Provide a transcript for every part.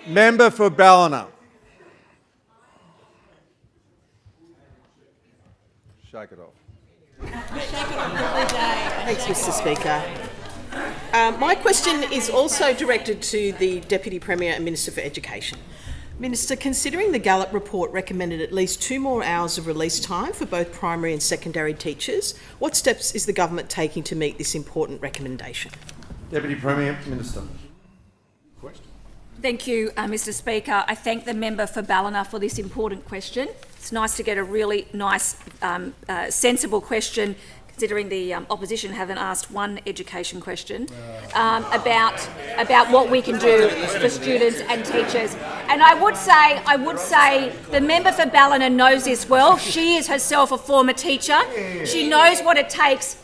Member for Ballina. Shake it off. Thanks, Mr. Speaker. My question is also directed to the Deputy Premier and Minister for Education. Minister, considering the Gallop report recommended at least 2 more hours of release time for both primary and secondary teachers, what steps is the government taking to meet this important recommendation? Deputy Premier, Minister. Thank you, Mr. Speaker. I thank the member for Ballina for this important question. It's nice to get a really nice, sensible question, considering the opposition haven't asked one education question about what we can do for students and teachers. And I would say the member for Ballina knows this well. She is herself a former teacher. She knows what it takes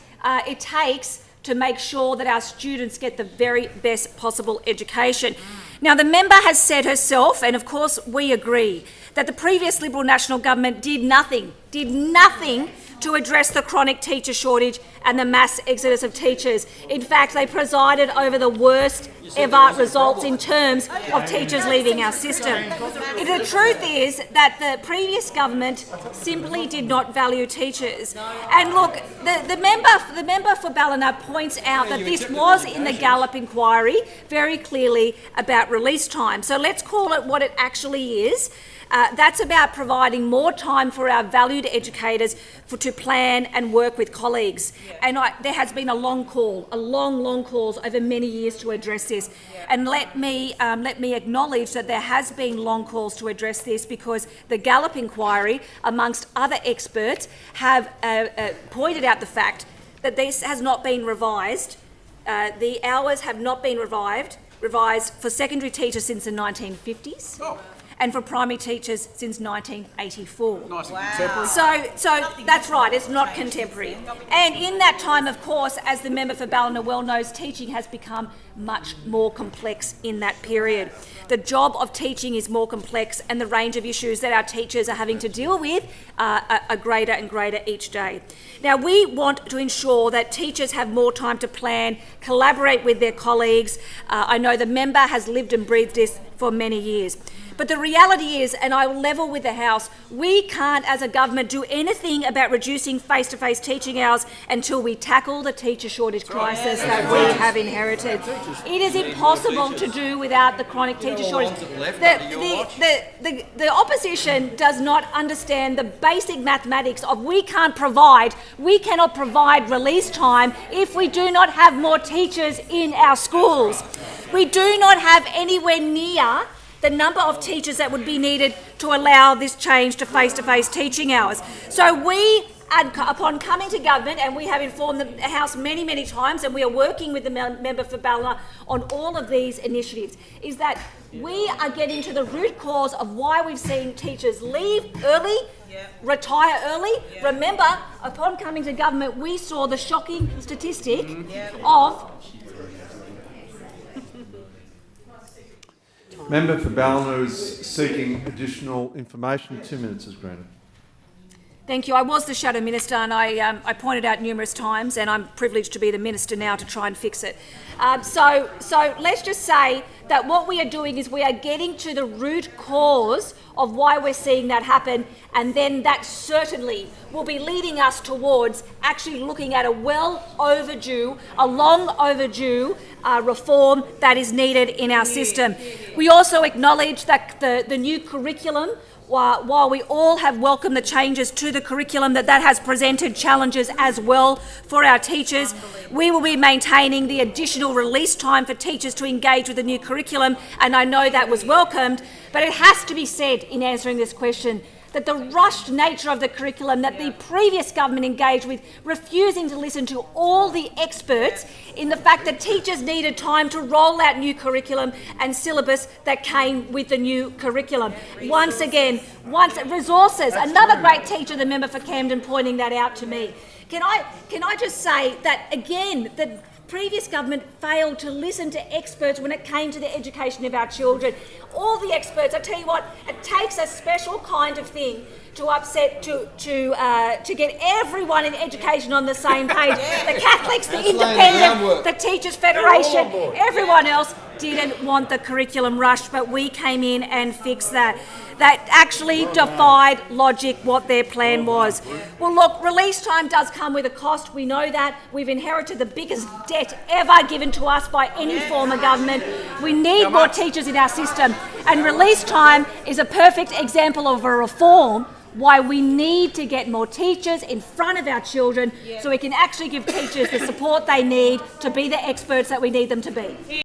to make sure that our students get the very best possible education. Now, the member has said herself, and of course we agree, that the previous Liberal National Government did nothing to address the chronic teacher shortage and the mass exodus of teachers. In fact, they presided over the worst ever results in terms of teachers leaving our system. The truth is that the previous government simply did not value teachers. And look, the member for Ballina points out that this was in the Gallop inquiry very clearly about release time. So let's call it what it actually is. That's about providing more time for our valued educators to plan and work with colleagues. And there has been a long calls over many years to address this. And let me acknowledge that there has been long calls to address this because the Gallop inquiry, amongst other experts, have pointed out the fact that this has not been revised. The hours have not been revised for secondary teachers since the 1950s. And for primary teachers since 1984. Nice and contemporary. So that's right, it's not contemporary. And in that time, of course, as the member for Ballina well knows, teaching has become much more complex in that period. The job of teaching is more complex and the range of issues that our teachers are having to deal with are greater and greater each day. Now, we want to ensure that teachers have more time to plan, collaborate with their colleagues. I know the member has lived and breathed this for many years. But the reality is, and I will level with the House, we can't as a government do anything about reducing face-to-face teaching hours until we tackle the teacher shortage crisis that we have inherited. It is impossible to do without the chronic teacher shortage. The opposition does not understand the basic mathematics of we cannot provide release time if we do not have more teachers in our schools. We do not have anywhere near the number of teachers that would be needed to allow this change to face-to-face teaching hours. So we, upon coming to government, and we have informed the House many, many times, and we are working with the member for Ballina on all of these initiatives, is that we are getting to the root cause of why we've seen teachers leave early, retire early. Remember, upon coming to government, we saw the shocking statistic of... Member for Ballina is seeking additional information. 2 minutes is granted. Thank you. I was the Shadow Minister and I pointed out numerous times, and I'm privileged to be the Minister now to try and fix it. So let's just say that what we are doing is we are getting to the root cause of why we're seeing that happen, and then that certainly will be leading us towards actually looking at a long overdue reform that is needed in our system. We also acknowledge that the new curriculum, while we all have welcomed the changes to the curriculum, that has presented challenges as well for our teachers. We will be maintaining the additional release time for teachers to engage with the new curriculum, and I know that was welcomed, but it has to be said in answering this question that the rushed nature of the curriculum that the previous government engaged with, refusing to listen to all the experts in the fact that teachers needed time to roll out new curriculum and syllabus that came with the new curriculum. Once again, resources, another great teacher, the member for Camden, pointing that out to me. Can I just say that again, the previous government failed to listen to experts when it came to the education of our children. All the experts, I tell you what, it takes a special kind of thing to get everyone in education on the same page. The Catholics, the Independent, the Teachers Federation, everyone else didn't want the curriculum rush, but we came in and fixed that. That actually defied logic what their plan was. Well, look, release time does come with a cost. We know that. We've inherited the biggest debt ever given to us by any former government. We need more teachers in our system, and release time is a perfect example of a reform why we need to get more teachers in front of our children so we can actually give teachers the support they need to be the experts that we need them to be.